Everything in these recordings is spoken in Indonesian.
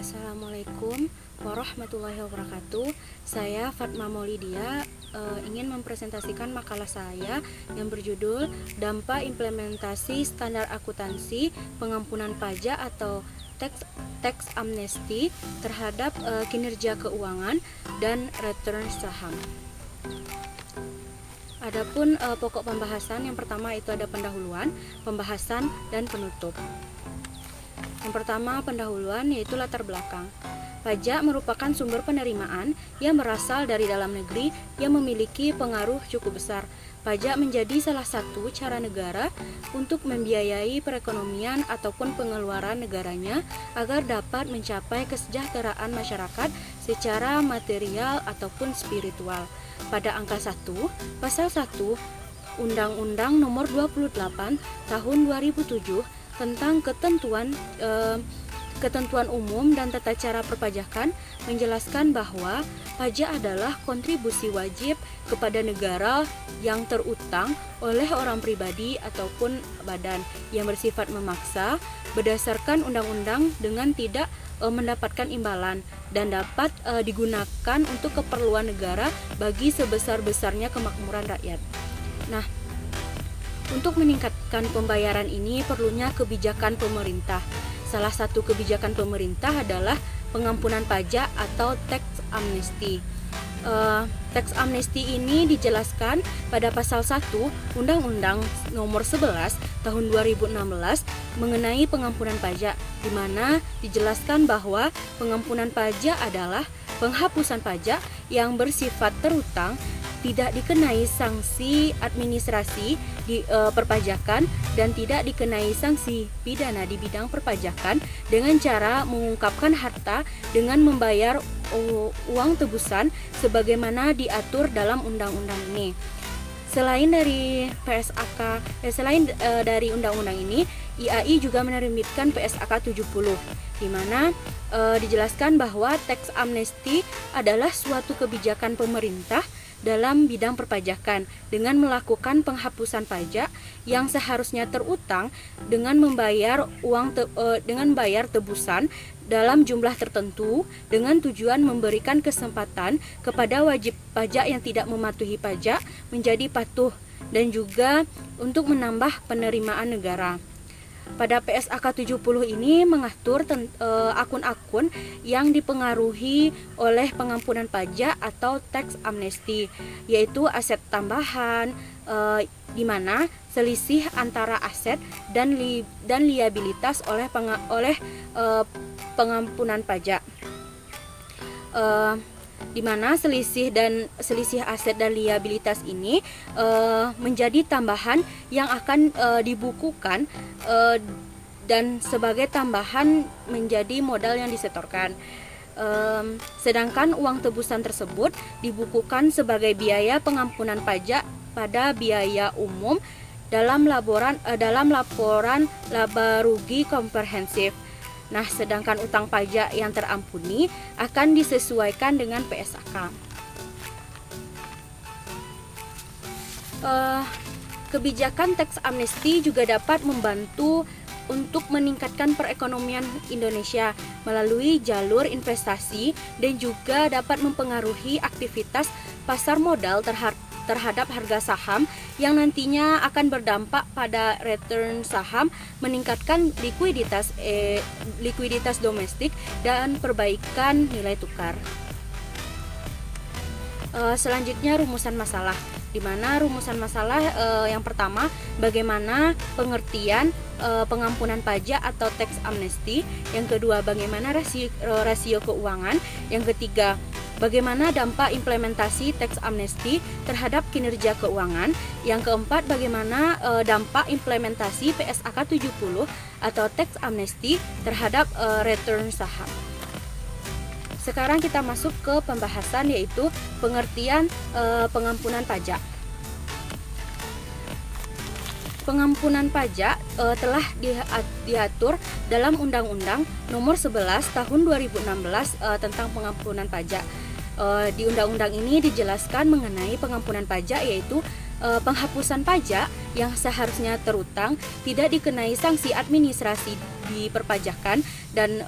Assalamualaikum warahmatullahi wabarakatuh. Saya Fatma Maulidia ingin mempresentasikan makalah saya yang berjudul Dampak Implementasi Standar Akuntansi Pengampunan Pajak atau Tax Amnesty terhadap kinerja keuangan dan return saham. Adapun pokok pembahasan yang pertama itu ada pendahuluan, pembahasan, dan penutup. Yang pertama, pendahuluan, yaitu latar belakang. Pajak merupakan sumber penerimaan yang berasal dari dalam negeri yang memiliki pengaruh cukup besar. Pajak menjadi salah satu cara negara untuk membiayai perekonomian ataupun pengeluaran negaranya agar dapat mencapai kesejahteraan masyarakat secara material ataupun spiritual. Pada angka 1, pasal 1 Undang-Undang Nomor 28 Tahun 2007 tentang ketentuan umum dan tata cara perpajakan menjelaskan bahwa pajak adalah kontribusi wajib kepada negara yang terutang oleh orang pribadi ataupun badan yang bersifat memaksa berdasarkan undang-undang dengan tidak mendapatkan imbalan dan dapat digunakan untuk keperluan negara bagi sebesar-besarnya kemakmuran rakyat. Nah, untuk meningkatkan pembayaran ini perlunya kebijakan pemerintah. Salah satu kebijakan pemerintah adalah pengampunan pajak atau tax amnesty. Tax amnesty ini dijelaskan pada pasal 1 Undang-Undang Nomor 11 Tahun 2016 mengenai pengampunan pajak, di mana dijelaskan bahwa pengampunan pajak adalah penghapusan pajak yang bersifat terutang, tidak dikenai sanksi administrasi di perpajakan dan tidak dikenai sanksi pidana di bidang perpajakan dengan cara mengungkapkan harta dengan membayar uang tebusan sebagaimana diatur dalam undang-undang ini. Selain dari dari undang-undang ini, IAI juga menerbitkan PSAK 70 di mana dijelaskan bahwa tax amnesty adalah suatu kebijakan pemerintah dalam bidang perpajakan dengan melakukan penghapusan pajak yang seharusnya terutang dengan membayar bayar tebusan dalam jumlah tertentu dengan tujuan memberikan kesempatan kepada wajib pajak yang tidak mematuhi pajak menjadi patuh dan juga untuk menambah penerimaan negara. Pada PSAK 70 ini mengatur akun-akun yang dipengaruhi oleh pengampunan pajak atau tax amnesty, yaitu aset tambahan, di mana selisih antara aset dan liabilitas oleh pengampunan pajak. Di mana selisih aset dan liabilitas ini menjadi tambahan yang akan dibukukan dan sebagai tambahan menjadi modal yang disetorkan. Sedangkan uang tebusan tersebut dibukukan sebagai biaya pengampunan pajak pada biaya umum dalam laporan laba rugi komprehensif. Nah, sedangkan utang pajak yang terampuni akan disesuaikan dengan PSAK. Kebijakan tax amnesty juga dapat membantu untuk meningkatkan perekonomian Indonesia melalui jalur investasi dan juga dapat mempengaruhi aktivitas pasar modal terhadap harga saham yang nantinya akan berdampak pada return saham, meningkatkan likuiditas domestik dan perbaikan nilai tukar. Selanjutnya rumusan masalah, di mana rumusan masalah yang pertama bagaimana pengertian pengampunan pajak atau tax amnesty, yang kedua bagaimana rasio keuangan, yang ketiga bagaimana dampak implementasi tax amnesty terhadap kinerja keuangan, yang keempat bagaimana dampak implementasi PSAK 70 atau tax amnesty terhadap return saham. Sekarang kita masuk ke pembahasan, yaitu pengertian pengampunan pajak. Pengampunan pajak telah diatur dalam Undang-Undang Nomor 11 Tahun 2016 tentang pengampunan pajak. Di undang-undang ini dijelaskan mengenai pengampunan pajak, yaitu penghapusan pajak yang seharusnya terutang tidak dikenai sanksi administrasi di perpajakan dan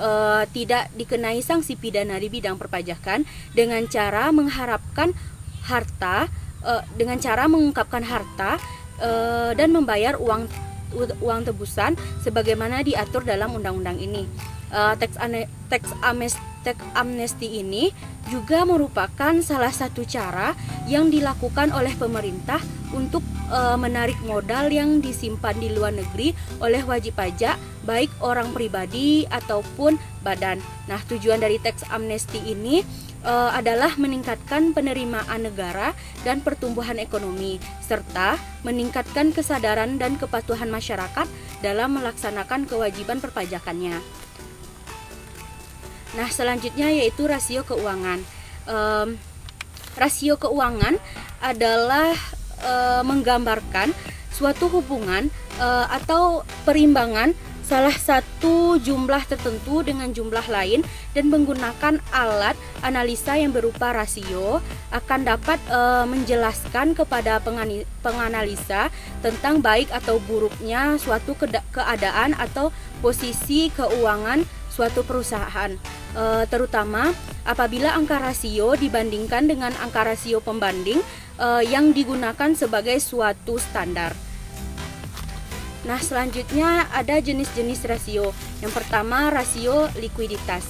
tidak dikenai sanksi pidana di bidang perpajakan dengan cara mengharapkan harta, dengan cara mengungkapkan harta dan membayar uang tebusan sebagaimana diatur dalam undang-undang ini. Teks amnesti ini juga merupakan salah satu cara yang dilakukan oleh pemerintah untuk menarik modal yang disimpan di luar negeri oleh wajib pajak, baik orang pribadi ataupun badan. Nah, tujuan dari teks amnesti ini adalah meningkatkan penerimaan negara dan pertumbuhan ekonomi, serta meningkatkan kesadaran dan kepatuhan masyarakat dalam melaksanakan kewajiban perpajakannya. Nah, selanjutnya yaitu rasio keuangan. Rasio keuangan adalah menggambarkan suatu hubungan atau perimbangan salah satu jumlah tertentu dengan jumlah lain dan menggunakan alat analisa yang berupa rasio akan dapat menjelaskan kepada penganalisa tentang baik atau buruknya suatu keadaan atau posisi keuangan suatu perusahaan, terutama apabila angka rasio dibandingkan dengan angka rasio pembanding yang digunakan sebagai suatu standar. Nah, selanjutnya ada jenis-jenis rasio. Yang pertama, rasio likuiditas.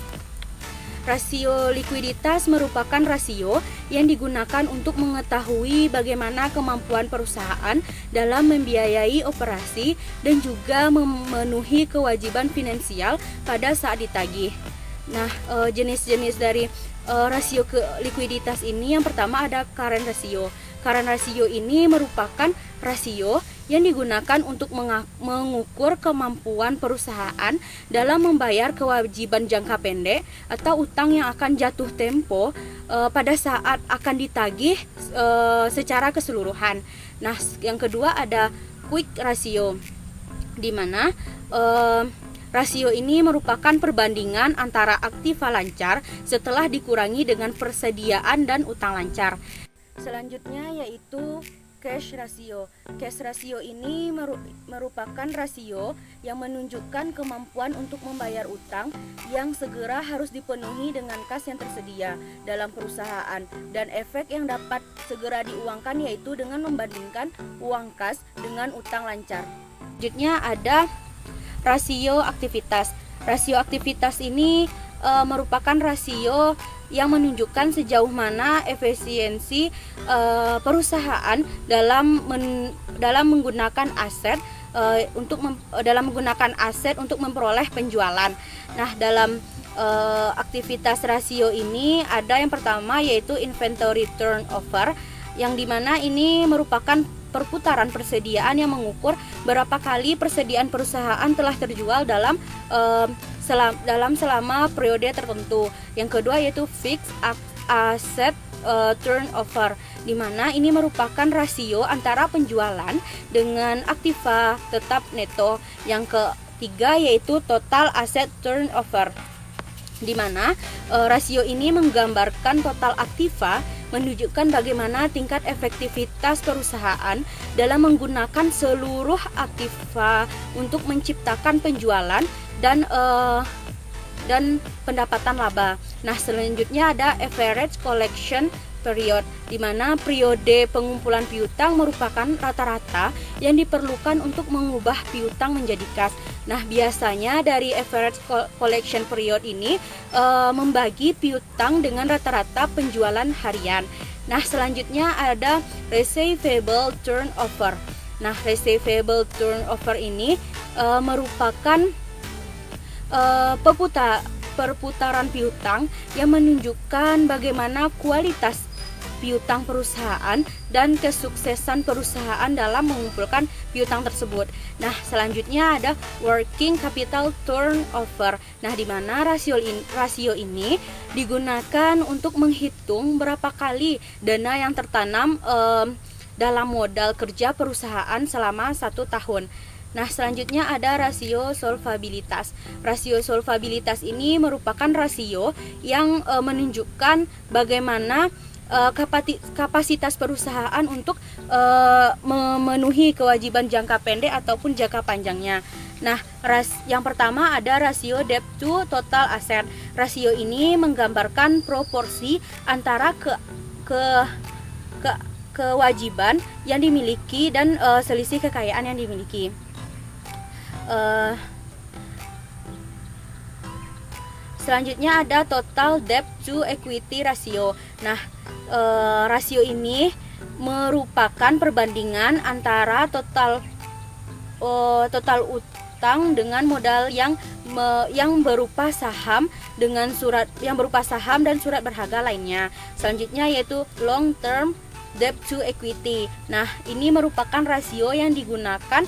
Rasio likuiditas merupakan rasio yang digunakan untuk mengetahui bagaimana kemampuan perusahaan dalam membiayai operasi dan juga memenuhi kewajiban finansial pada saat ditagih. Nah, jenis-jenis dari rasio likuiditas ini, yang pertama ada current ratio. Current ratio ini merupakan rasio yang digunakan untuk mengukur kemampuan perusahaan dalam membayar kewajiban jangka pendek atau utang yang akan jatuh tempo pada saat akan ditagih secara keseluruhan. Nah, yang kedua ada quick ratio, di mana rasio ini merupakan perbandingan antara aktiva lancar setelah dikurangi dengan persediaan dan utang lancar. Selanjutnya yaitu cash ratio. Cash ratio ini merupakan rasio yang menunjukkan kemampuan untuk membayar utang yang segera harus dipenuhi dengan kas yang tersedia dalam perusahaan, dan efek yang dapat segera diuangkan yaitu dengan membandingkan uang kas dengan utang lancar. Selanjutnya ada rasio aktivitas. Rasio aktivitas ini merupakan rasio yang menunjukkan sejauh mana efisiensi perusahaan dalam menggunakan aset untuk memperoleh penjualan. Nah, dalam aktivitas rasio ini ada yang pertama yaitu inventory turnover, yang dimana ini merupakan perputaran persediaan yang mengukur berapa kali persediaan perusahaan telah terjual selama periode tertentu. Yang kedua yaitu fixed asset turnover, di mana ini merupakan rasio antara penjualan dengan aktiva tetap neto. Yang ketiga yaitu total asset turnover, di mana rasio ini menggambarkan total aktiva, menunjukkan bagaimana tingkat efektivitas perusahaan dalam menggunakan seluruh aktiva untuk menciptakan penjualan dan pendapatan laba. Nah, selanjutnya ada average collection period, di mana periode pengumpulan piutang merupakan rata-rata yang diperlukan untuk mengubah piutang menjadi kas. Nah, biasanya dari average collection period ini membagi piutang dengan rata-rata penjualan harian. Nah, selanjutnya ada receivable turnover. Nah, receivable turnover ini merupakan perputaran piutang yang menunjukkan bagaimana kualitas piutang perusahaan dan kesuksesan perusahaan dalam mengumpulkan piutang tersebut. Nah, selanjutnya ada working capital turnover. Nah, di mana rasio ini digunakan untuk menghitung berapa kali dana yang tertanam dalam modal kerja perusahaan selama 1 tahun. Nah, selanjutnya ada rasio solvabilitas. Rasio solvabilitas ini merupakan rasio yang menunjukkan bagaimana kapasitas perusahaan untuk memenuhi kewajiban jangka pendek ataupun jangka panjangnya. Nah, yang pertama ada rasio debt to total asset. Rasio ini menggambarkan proporsi antara kewajiban yang dimiliki dan selisih kekayaan yang dimiliki. Selanjutnya ada total debt to equity ratio. Nah, rasio ini merupakan perbandingan antara total utang dengan modal yang berupa saham dan surat berharga lainnya. Selanjutnya yaitu long term debt to equity. Nah, ini merupakan rasio yang digunakan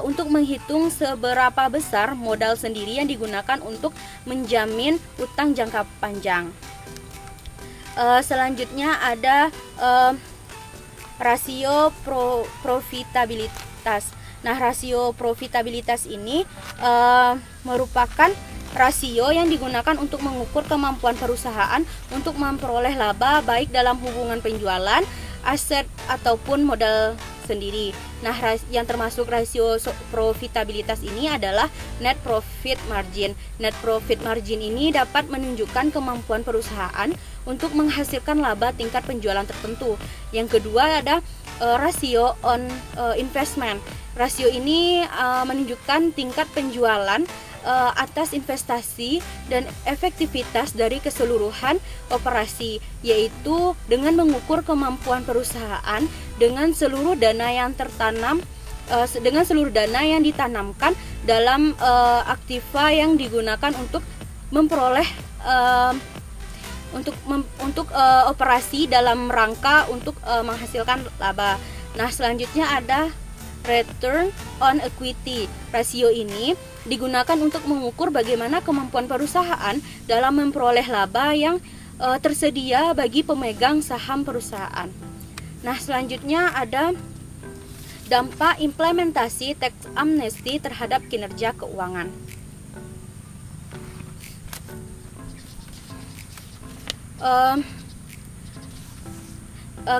untuk menghitung seberapa besar modal sendiri yang digunakan untuk menjamin utang jangka panjang. Selanjutnya ada rasio profitabilitas. Nah, rasio profitabilitas ini merupakan rasio yang digunakan untuk mengukur kemampuan perusahaan untuk memperoleh laba baik dalam hubungan penjualan, aset ataupun modal sendiri. Nah, yang termasuk rasio profitabilitas ini adalah net profit margin. Net profit margin ini dapat menunjukkan kemampuan perusahaan untuk menghasilkan laba tingkat penjualan tertentu. Yang kedua ada rasio on investment. Rasio ini menunjukkan tingkat penjualan atas investasi dan efektivitas dari keseluruhan operasi, yaitu dengan mengukur kemampuan perusahaan dengan seluruh dana yang ditanamkan dalam aktiva yang digunakan untuk memperoleh operasi dalam rangka untuk menghasilkan laba. Nah, selanjutnya ada return on equity. Rasio ini digunakan untuk mengukur bagaimana kemampuan perusahaan dalam memperoleh laba yang tersedia bagi pemegang saham perusahaan. Nah, selanjutnya ada dampak implementasi tax amnesty terhadap kinerja keuangan.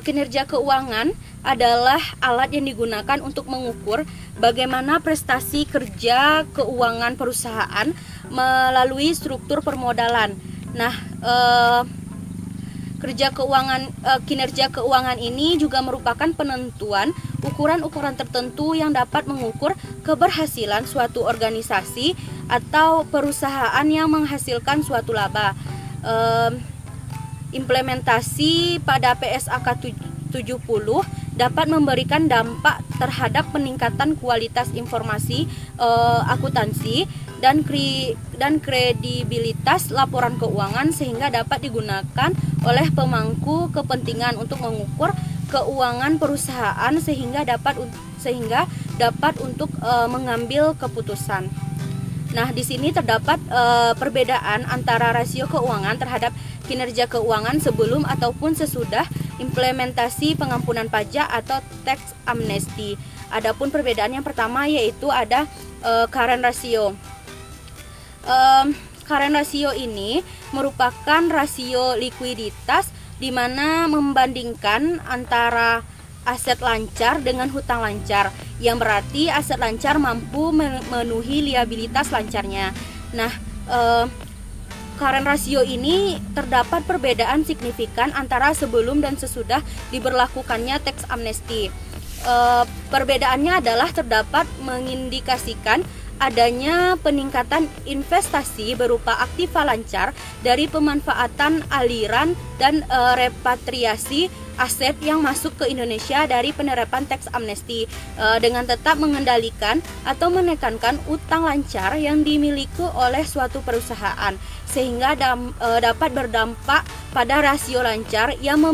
Kinerja keuangan adalah alat yang digunakan untuk mengukur bagaimana prestasi kerja keuangan perusahaan melalui struktur permodalan. Nah, kinerja keuangan ini juga merupakan penentuan ukuran-ukuran tertentu yang dapat mengukur keberhasilan suatu organisasi atau perusahaan yang menghasilkan suatu laba. Implementasi pada PSAK 70 dapat memberikan dampak terhadap peningkatan kualitas informasi akuntansi dan kredibilitas laporan keuangan, sehingga dapat digunakan oleh pemangku kepentingan untuk mengukur keuangan perusahaan sehingga dapat untuk mengambil keputusan. Nah, di sini terdapat perbedaan antara rasio keuangan terhadap kinerja keuangan sebelum ataupun sesudah implementasi pengampunan pajak atau tax amnesty. Adapun perbedaan yang pertama yaitu ada current ratio. Current ratio ini merupakan rasio likuiditas di mana membandingkan antara aset lancar dengan hutang lancar, yang berarti aset lancar mampu memenuhi liabilitas lancarnya. Nah, current ratio ini terdapat perbedaan signifikan antara sebelum dan sesudah diberlakukannya tax amnesty. Perbedaannya adalah terdapat mengindikasikan adanya peningkatan investasi berupa aktiva lancar dari pemanfaatan aliran dan repatriasi aset yang masuk ke Indonesia dari penerapan tax amnesty, dengan tetap mengendalikan atau menekankan utang lancar yang dimiliki oleh suatu perusahaan, sehingga dapat berdampak pada rasio lancar yang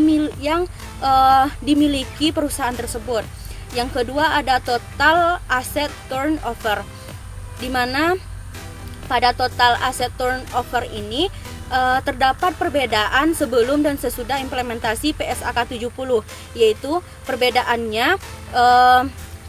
dimiliki perusahaan tersebut. Yang kedua ada total asset turnover, di mana pada total asset turnover ini terdapat perbedaan sebelum dan sesudah implementasi PSAK 70, yaitu perbedaannya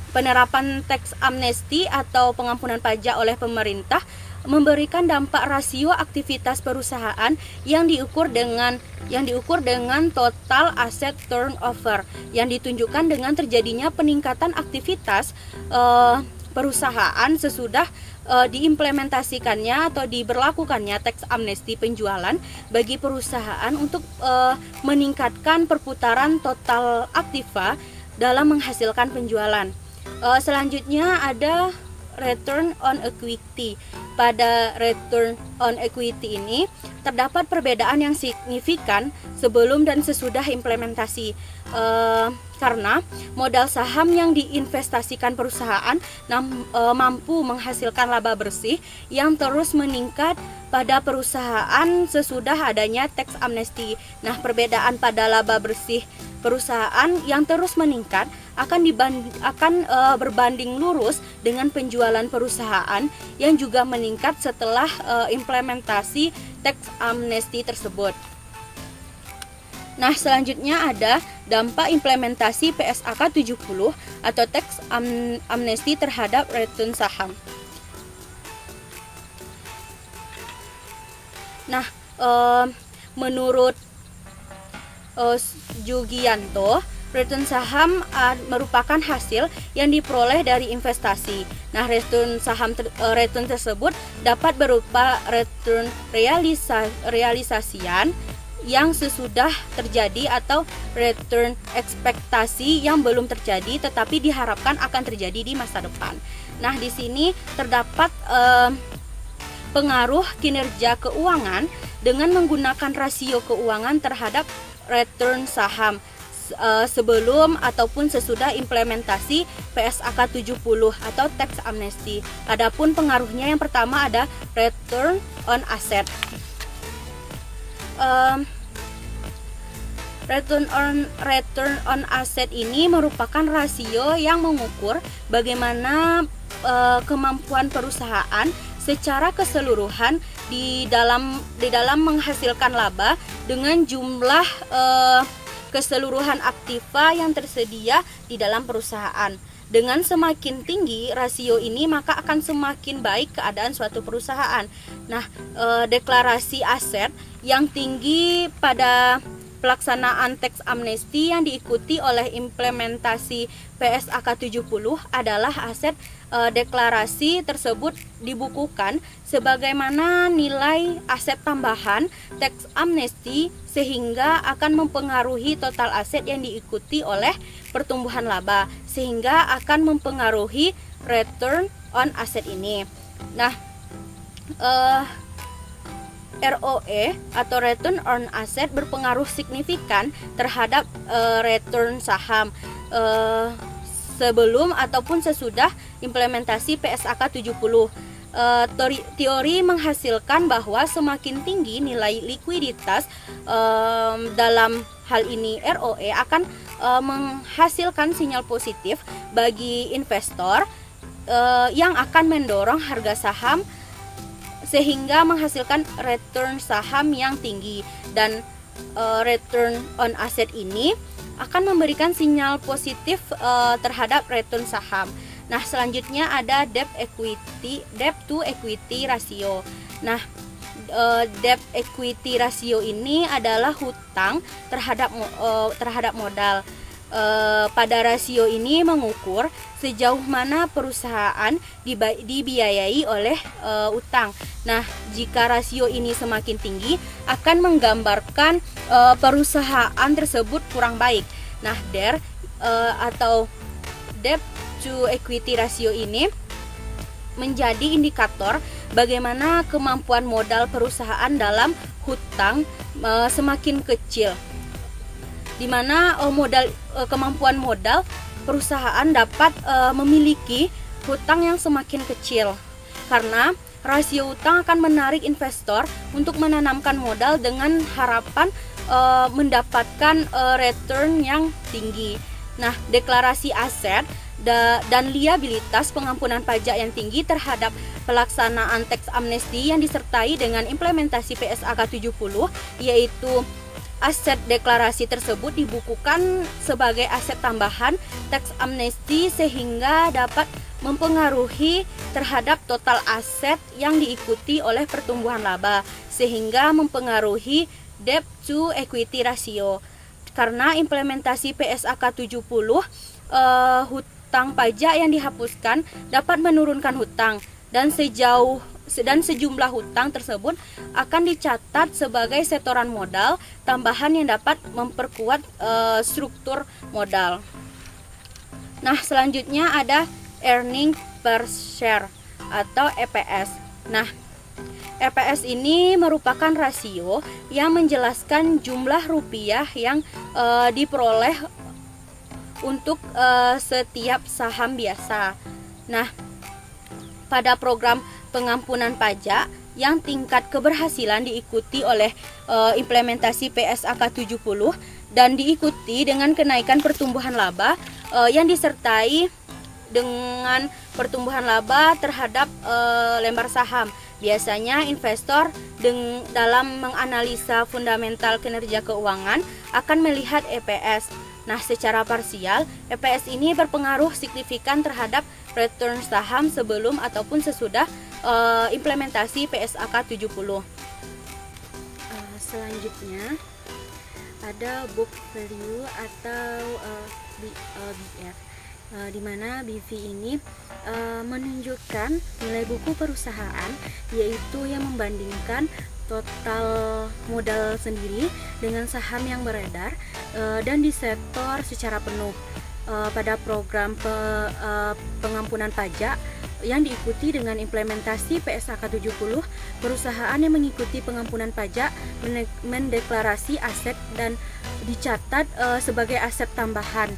penerapan tax amnesty atau pengampunan pajak oleh pemerintah memberikan dampak rasio aktivitas perusahaan yang diukur dengan total asset turnover yang ditunjukkan dengan terjadinya peningkatan aktivitas perusahaan sesudah diimplementasikannya atau diberlakukannya teks amnesti penjualan bagi perusahaan untuk meningkatkan perputaran total aktiva dalam menghasilkan penjualan. Selanjutnya ada return on equity. Pada return on equity ini terdapat perbedaan yang signifikan sebelum dan sesudah implementasi, karena modal saham yang diinvestasikan perusahaan mampu menghasilkan laba bersih yang terus meningkat pada perusahaan sesudah adanya teks amnesti. Nah, perbedaan pada laba bersih perusahaan yang terus meningkat akan berbanding lurus dengan penjualan perusahaan yang juga meningkat setelah implementasi teks amnesti tersebut. Nah, selanjutnya ada dampak implementasi PSAK 70 atau teks amnesti terhadap return saham. Nah, menurut Jugianto, return saham merupakan hasil yang diperoleh dari investasi. Nah, return tersebut dapat berupa return realisasian yang sesudah terjadi atau return ekspektasi yang belum terjadi tetapi diharapkan akan terjadi di masa depan. Nah, di sini terdapat pengaruh kinerja keuangan dengan menggunakan rasio keuangan terhadap return saham sebelum ataupun sesudah implementasi PSAK 70 atau tax amnesty. Adapun pengaruhnya yang pertama ada return on asset. Return on asset ini merupakan rasio yang mengukur bagaimana kemampuan perusahaan secara keseluruhan di dalam menghasilkan laba dengan jumlah keseluruhan aktiva yang tersedia di dalam perusahaan. Dengan semakin tinggi rasio ini, maka akan semakin baik keadaan suatu perusahaan. Nah, deklarasi aset yang tinggi pada pelaksanaan teks amnesti yang diikuti oleh implementasi PSAK 70 adalah aset deklarasi tersebut dibukukan sebagaimana nilai aset tambahan teks amnesti sehingga akan mempengaruhi total aset yang diikuti oleh pertumbuhan laba sehingga akan mempengaruhi return on asset ini. Nah, ROE atau return on asset berpengaruh signifikan terhadap return saham sebelum ataupun sesudah implementasi PSAK 70. Teori menghasilkan bahwa semakin tinggi nilai likuiditas dalam hal ini ROE akan menghasilkan sinyal positif bagi investor yang akan mendorong harga saham sehingga menghasilkan return saham yang tinggi, dan return on asset ini akan memberikan sinyal positif terhadap return saham. Nah, selanjutnya ada debt to equity ratio. Nah, debt equity ratio ini adalah hutang terhadap modal. Pada rasio ini mengukur sejauh mana perusahaan dibiayai oleh utang. Nah, jika rasio ini semakin tinggi akan menggambarkan perusahaan tersebut kurang baik. Nah, atau debt to equity ratio ini menjadi indikator bagaimana kemampuan modal perusahaan dalam hutang semakin kecil, di mana kemampuan modal perusahaan dapat memiliki hutang yang semakin kecil karena rasio hutang akan menarik investor untuk menanamkan modal dengan harapan mendapatkan return yang tinggi. Nah, deklarasi aset dan liabilitas pengampunan pajak yang tinggi terhadap pelaksanaan teks amnesti yang disertai dengan implementasi PSAK 70, yaitu aset deklarasi tersebut dibukukan sebagai aset tambahan teks amnesti sehingga dapat mempengaruhi terhadap total aset yang diikuti oleh pertumbuhan laba, sehingga mempengaruhi debt to equity ratio. Karena implementasi PSAK 70, hutang pajak yang dihapuskan dapat menurunkan hutang, dan sejumlah hutang tersebut akan dicatat sebagai setoran modal tambahan yang dapat memperkuat struktur modal. Nah, selanjutnya ada earning per share atau EPS. Nah, EPS ini merupakan rasio yang menjelaskan jumlah rupiah yang diperoleh untuk setiap saham biasa. Nah, pada program pengampunan pajak yang tingkat keberhasilan diikuti oleh implementasi PSAK 70 dan diikuti dengan kenaikan pertumbuhan laba yang disertai dengan pertumbuhan laba terhadap lembar saham. Biasanya investor dalam menganalisa fundamental kinerja keuangan akan melihat EPS. Nah, secara parsial, EPS ini berpengaruh signifikan terhadap return saham sebelum ataupun sesudah implementasi PSAK 70. Selanjutnya ada book value atau BF, di mana BV ini menunjukkan nilai buku perusahaan, yaitu yang membandingkan total modal sendiri dengan saham yang beredar dan disetor secara penuh. Pada program pengampunan pajak yang diikuti dengan implementasi PSAK 70, perusahaan yang mengikuti pengampunan pajak mendeklarasi aset dan dicatat sebagai aset tambahan.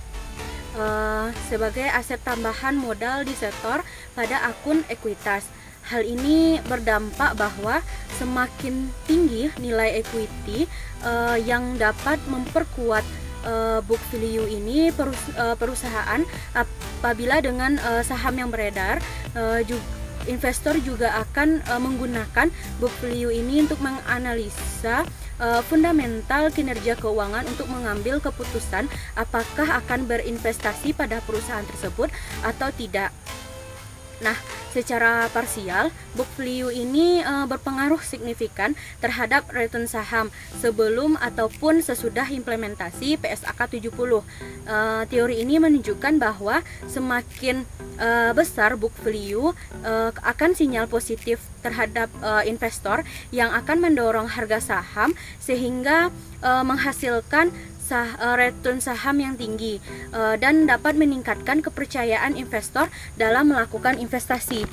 Sebagai aset tambahan modal disetor pada akun ekuitas. Hal ini berdampak bahwa semakin tinggi nilai equity yang dapat memperkuat book value ini perusahaan apabila dengan saham yang beredar, investor juga akan menggunakan book value ini untuk menganalisa fundamental kinerja keuangan untuk mengambil keputusan apakah akan berinvestasi pada perusahaan tersebut atau tidak. Nah, secara parsial, book value ini berpengaruh signifikan terhadap return saham sebelum ataupun sesudah implementasi PSAK 70. Teori ini menunjukkan bahwa semakin besar book value akan sinyal positif terhadap investor yang akan mendorong harga saham sehingga menghasilkan return saham yang tinggi dan dapat meningkatkan kepercayaan investor dalam melakukan investasi.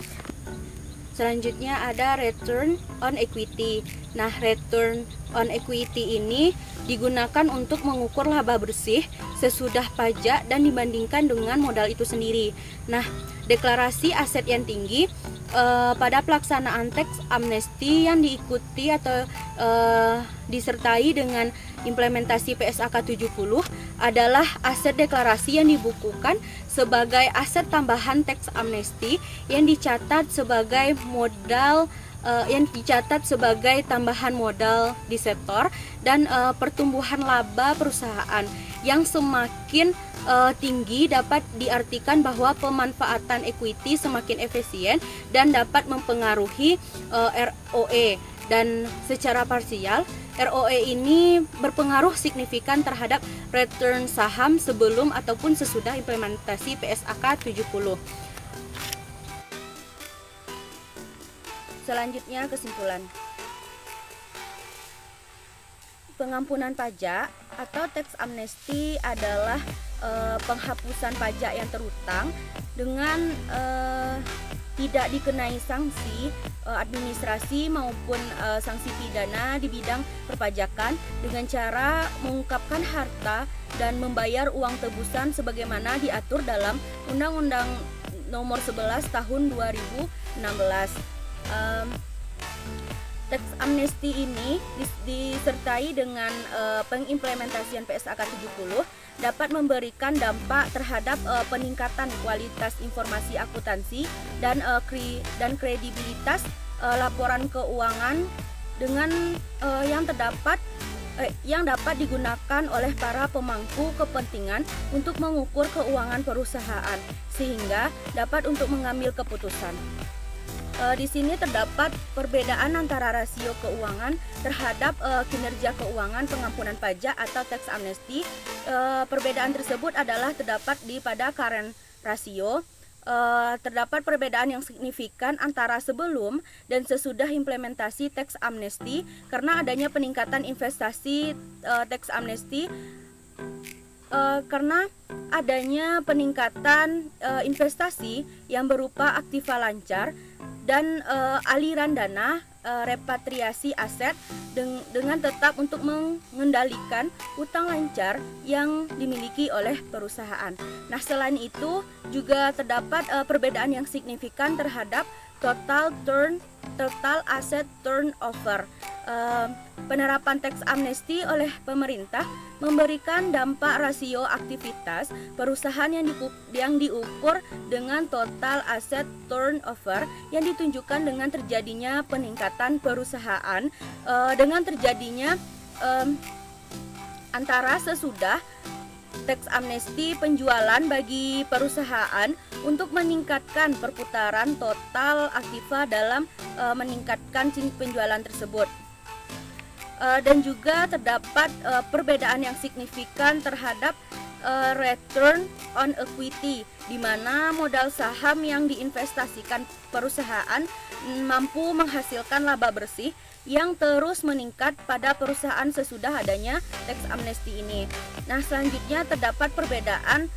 Selanjutnya ada return on equity. Nah, return on equity ini digunakan untuk mengukur laba bersih sesudah pajak dan dibandingkan dengan modal itu sendiri. Nah, deklarasi aset yang tinggi pada pelaksanaan tax amnesty yang diikuti atau disertai dengan implementasi PSAK 70 adalah aset deklarasi yang dibukukan sebagai aset tambahan tax amnesty yang dicatat sebagai modal tambahan modal disetor dan pertumbuhan laba perusahaan yang semakin tinggi dapat diartikan bahwa pemanfaatan equity semakin efisien dan dapat mempengaruhi ROE. Dan secara parsial, ROE ini berpengaruh signifikan terhadap return saham sebelum ataupun sesudah implementasi PSAK 70. Selanjutnya kesimpulan. Pengampunan pajak atau tax amnesty adalah penghapusan pajak yang terutang dengan tidak dikenai sanksi administrasi maupun sanksi pidana di bidang perpajakan dengan cara mengungkapkan harta dan membayar uang tebusan sebagaimana diatur dalam Undang-Undang Nomor 11 Tahun 2016. Tax amnesty ini disertai dengan pengimplementasian PSAK 70 dapat memberikan dampak terhadap peningkatan kualitas informasi akuntansi dan kredibilitas laporan keuangan dengan yang terdapat yang dapat digunakan oleh para pemangku kepentingan untuk mengukur keuangan perusahaan sehingga dapat untuk mengambil keputusan. Di sini terdapat perbedaan antara rasio keuangan terhadap kinerja keuangan pengampunan pajak atau tax amnesty. Perbedaan tersebut adalah terdapat pada current ratio. Terdapat perbedaan yang signifikan antara sebelum dan sesudah implementasi tax amnesty karena adanya peningkatan investasi tax amnesty. Karena adanya peningkatan investasi yang berupa aktiva lancar dan aliran dana repatriasi aset dengan tetap untuk mengendalikan utang lancar yang dimiliki oleh perusahaan. Nah, selain itu juga terdapat perbedaan yang signifikan terhadap total asset turnover. Penerapan tax amnesty oleh pemerintah memberikan dampak rasio aktivitas perusahaan yang diukur dengan total asset turnover yang ditunjukkan dengan terjadinya peningkatan perusahaan dengan terjadinya antara sesudah tax amnesty penjualan bagi perusahaan untuk meningkatkan perputaran total aktiva dalam meningkatkan penjualan tersebut. Dan juga terdapat perbedaan yang signifikan terhadap return on equity, di mana modal saham yang diinvestasikan perusahaan mampu menghasilkan laba bersih yang terus meningkat pada perusahaan sesudah adanya tax amnesty ini. Nah, selanjutnya terdapat perbedaan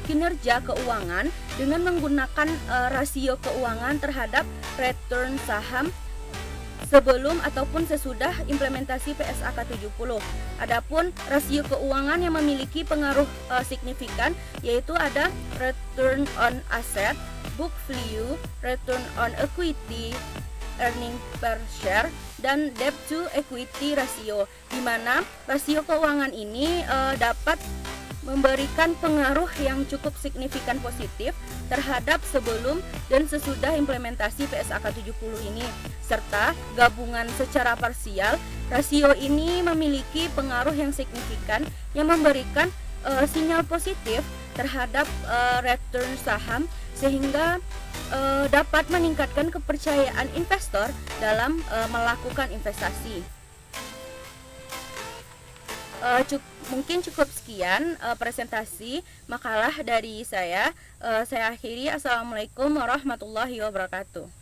kinerja keuangan dengan menggunakan rasio keuangan terhadap return saham sebelum ataupun sesudah implementasi PSAK 70. Adapun rasio keuangan yang memiliki pengaruh signifikan yaitu ada return on asset, book value, return on equity, earning per share, dan debt to equity ratio, di mana rasio keuangan ini dapat memberikan pengaruh yang cukup signifikan positif terhadap sebelum dan sesudah implementasi PSAK 70 ini, serta gabungan secara parsial. Rasio ini memiliki pengaruh yang signifikan yang memberikan sinyal positif terhadap return saham sehingga dapat meningkatkan kepercayaan investor dalam melakukan investasi. Mungkin cukup sekian presentasi makalah dari saya. Saya akhiri. Assalamualaikum warahmatullahi wabarakatuh.